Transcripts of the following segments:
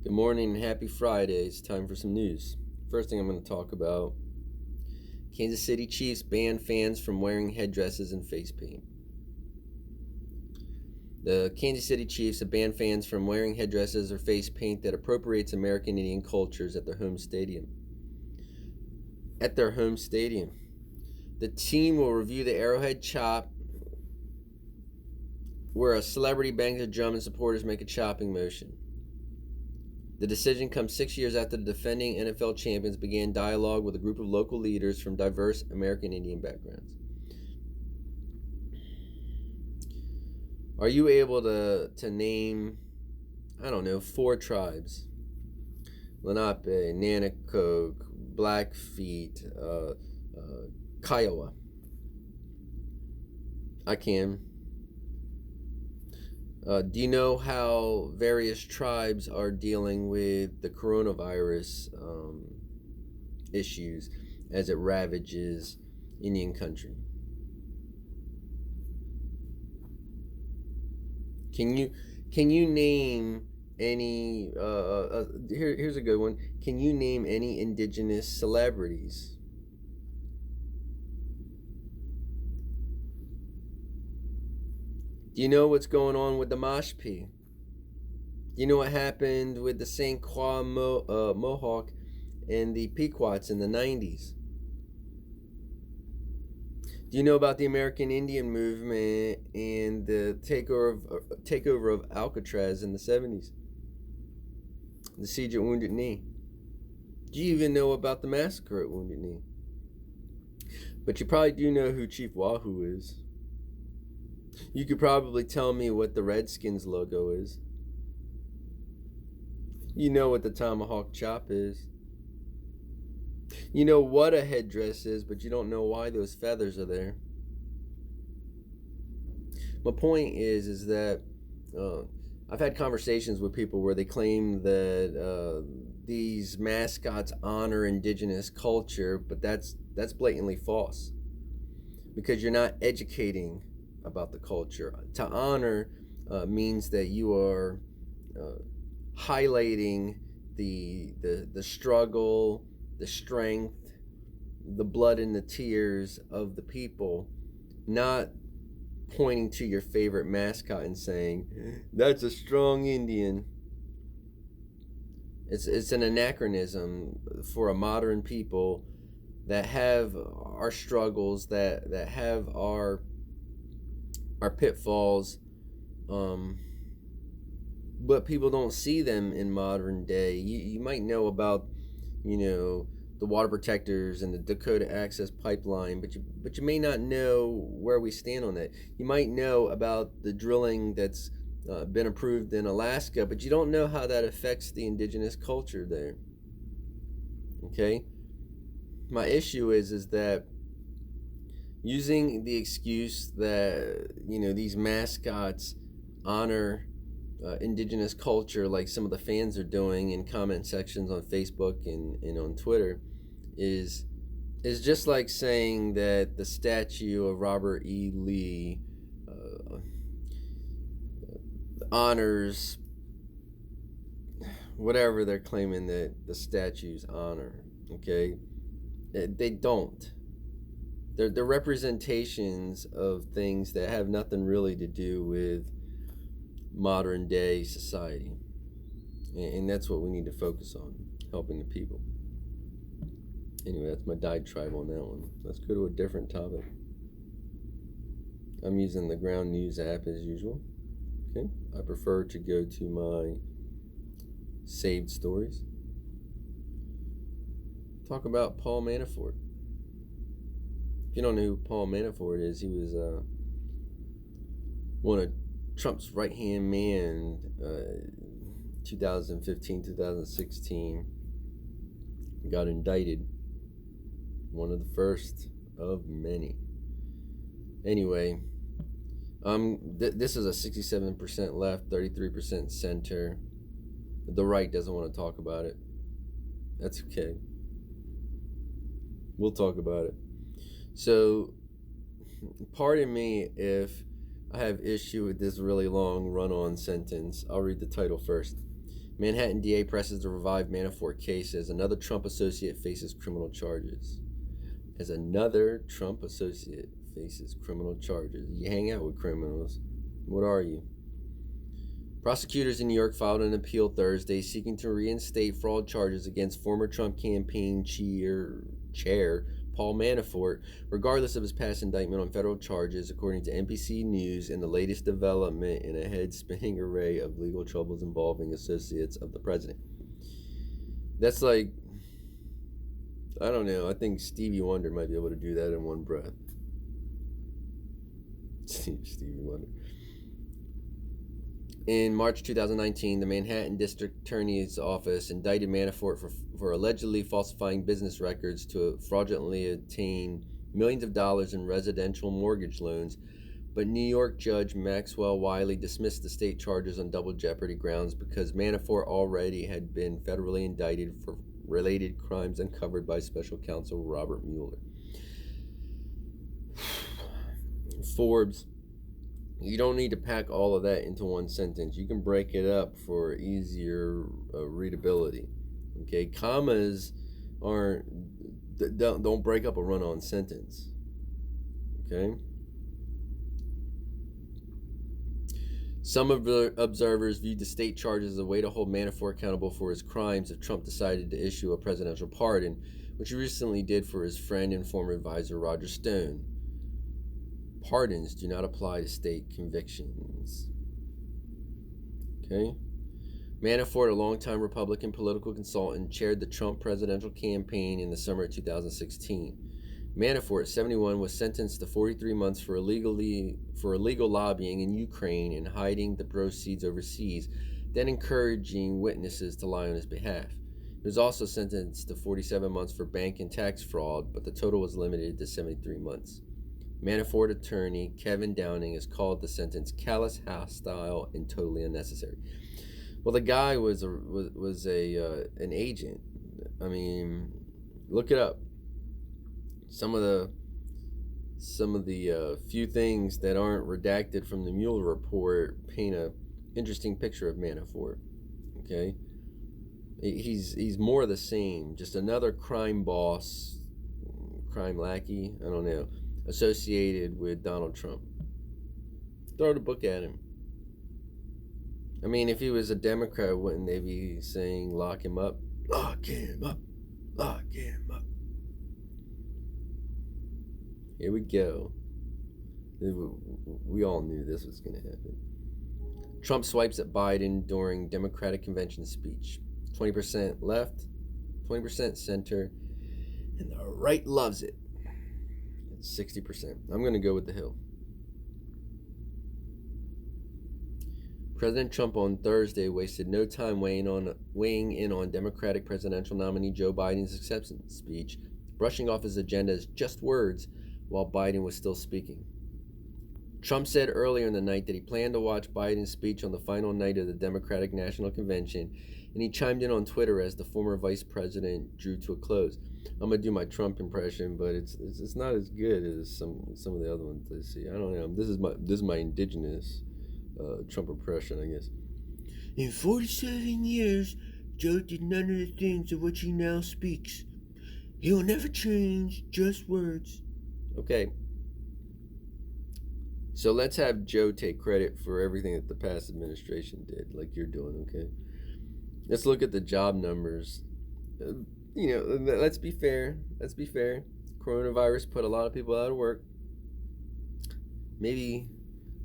Good morning and happy Friday. It's time for some news. First thing I'm going to talk about, Kansas City Chiefs ban fans from wearing headdresses and face paint. The Kansas City Chiefs have banned fans from wearing headdresses or face paint that appropriates American Indian cultures at their home stadium. The team will review the Arrowhead Chop, where a celebrity bangs a drum and supporters make a chopping motion. The decision comes 6 years after the defending NFL champions began dialogue with a group of local leaders from diverse American Indian backgrounds. Are you able to name, 4 tribes? Lenape, Nanticoke, Blackfeet, Kiowa. I can. Do you know how various tribes are dealing with the coronavirus issues as it ravages Indian country? Can you name any? Here's a good one. Can you name any indigenous celebrities? Do you know what's going on with the Mashpee? Do you know what happened with the St. Croix Mohawk and the Pequots in the 90s? Do you know about the American Indian movement and the takeover of Alcatraz in the 70s? The siege at Wounded Knee. Do you even know about the massacre at Wounded Knee? But you probably do know who Chief Wahoo is. You could probably tell me what the Redskins logo is. You know what the tomahawk chop is. You know what a headdress is, but you don't know why those feathers are there. My point is that I've had conversations with people where they claim that these mascots honor indigenous culture, but that's blatantly false, because you're not educating about the culture. To honor means that you are highlighting the struggle, the strength, the blood and the tears of the people, not pointing to your favorite mascot and saying, that's a strong Indian. It's an anachronism for a modern people that have our struggles, that have our pitfalls, but people don't see them in modern day. You might know about, the water protectors and the Dakota Access Pipeline, but you may not know where we stand on that. You might know about the drilling that's been approved in Alaska, but you don't know how that affects the indigenous culture there. Okay? My issue is that using the excuse that these mascots honor indigenous culture, like some of the fans are doing in comment sections on Facebook and on Twitter, is just like saying that the statue of Robert E. Lee honors whatever they're claiming that the statues honor. Okay, they don't. They're representations of things that have nothing really to do with modern day society. And that's what we need to focus on, helping the people. Anyway, that's my diatribe on that one. Let's go to a different topic. I'm using the Ground News app as usual. Okay, I prefer to go to my saved stories. Talk about Paul Manafort. If you don't know who Paul Manafort is, he was one of Trump's right-hand man, 2015, 2016, got indicted. One of the first of many. Anyway, this is a 67% left, 33% center. The right doesn't want to talk about it. That's okay. We'll talk about it. So, pardon me if I have issue with this really long run-on sentence. I'll read the title first. Manhattan DA presses to revive Manafort case as another Trump associate faces criminal charges. As another Trump associate faces criminal charges. You hang out with criminals. What are you? Prosecutors in New York filed an appeal Thursday seeking to reinstate fraud charges against former Trump campaign chair Paul Manafort, regardless of his past indictment on federal charges, according to NBC News, and the latest development in a head-spinning array of legal troubles involving associates of the president. That's like, I don't know, I think Stevie Wonder might be able to do that in one breath. Stevie Wonder. In March 2019, the Manhattan District Attorney's Office indicted Manafort for allegedly falsifying business records to fraudulently obtain millions of dollars in residential mortgage loans, but New York Judge Maxwell Wiley dismissed the state charges on double jeopardy grounds because Manafort already had been federally indicted for related crimes uncovered by special counsel Robert Mueller. Forbes. You don't need to pack all of that into one sentence. You can break it up for easier readability. Okay, commas don't break up a run-on sentence. Okay. Some of the observers viewed the state charges as a way to hold Manafort accountable for his crimes if Trump decided to issue a presidential pardon, which he recently did for his friend and former advisor Roger Stone. Pardons do not apply to state convictions. Okay. Manafort, a longtime Republican political consultant, chaired the Trump presidential campaign in the summer of 2016. Manafort, 71, was sentenced to 43 months for illegal lobbying in Ukraine and hiding the proceeds overseas, then encouraging witnesses to lie on his behalf. He was also sentenced to 47 months for bank and tax fraud, but the total was limited to 73 months. Manafort attorney Kevin Downing has called the sentence callous, hostile, and totally unnecessary. Well, the guy was an agent. I mean, look it up. Some of the few things that aren't redacted from the Mueller report paint a interesting picture of Manafort. Okay, he's more of the same, just another crime boss, crime lackey. I don't know. Associated with Donald Trump. Throw the book at him. I mean, if he was a Democrat, wouldn't they be saying lock him up? Lock him up. Lock him up. Here we go. We all knew this was going to happen. Trump swipes at Biden during Democratic convention speech. 20% left, 20% center, and the right loves it. 60%. I'm going to go with the Hill. President Trump on Thursday wasted no time weighing in on Democratic presidential nominee Joe Biden's acceptance speech, brushing off his agenda as just words while Biden was still speaking. Trump said earlier in the night that he planned to watch Biden's speech on the final night of the Democratic National Convention, and he chimed in on Twitter as the former vice president drew to a close. I'm gonna do my Trump impression, but it's not as good as some of the other ones I see. I don't know. This is my indigenous Trump impression, I guess. In 47 years, Joe did none of the things of which he now speaks. He will never change, just words. Okay. So let's have Joe take credit for everything that the past administration did, like you're doing, okay? Let's look at the job numbers. Let's be fair. Coronavirus put a lot of people out of work. Maybe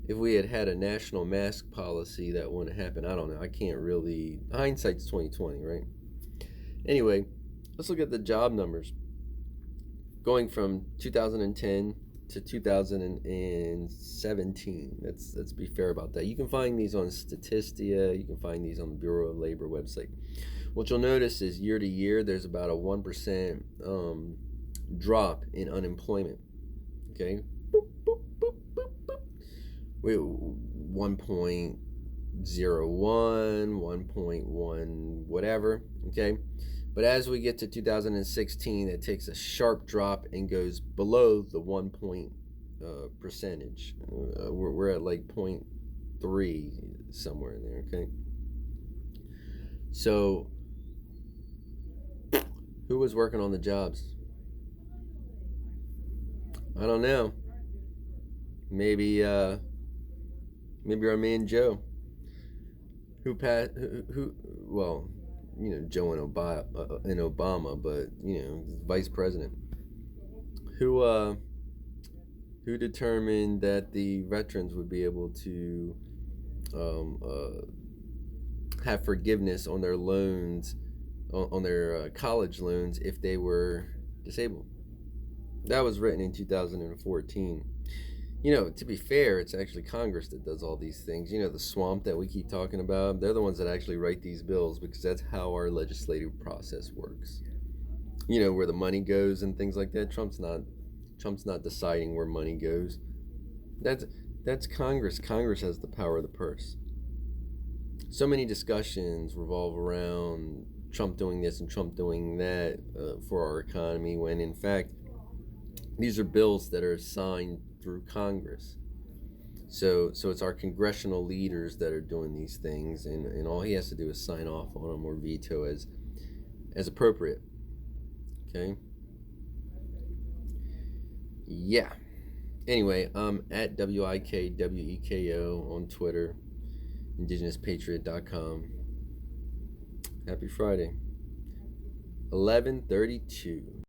if we had a national mask policy, that wouldn't happen. I don't know. I can't really. Hindsight's 2020, right? Anyway, let's look at the job numbers. Going from 2010 to 2017. Let's be fair about that. You can find these on Statistia. You can find these on the Bureau of Labor website. What you'll notice is year to year, there's about a 1% drop in unemployment. Okay, 1.01, 1.1, whatever. Okay. But as we get to 2016, it takes a sharp drop and goes below the 1 point percentage. We're at like 0.3 somewhere in there, okay? So, who was working on the jobs? I don't know. Maybe maybe our man Joe, who passed, who well, Joe and Obama, but vice president, who uh, who determined that the veterans would be able to um, have forgiveness on their loans, on their college loans if they were disabled. That was written in 2014. To be fair, it's actually Congress that does all these things. The swamp that we keep talking about, they're the ones that actually write these bills because that's how our legislative process works. Where the money goes and things like that. Trump's not deciding where money goes. That's that's Congress. Congress has the power of the purse. So many discussions revolve around Trump doing this and Trump doing that for our economy, when in fact these are bills that are signed through Congress. So it's our congressional leaders that are doing these things, and all he has to do is sign off on them or veto as appropriate. Okay. Yeah. Anyway, at WIKWEKO on Twitter, IndigenousPatriot.com. Happy Friday. 11:32.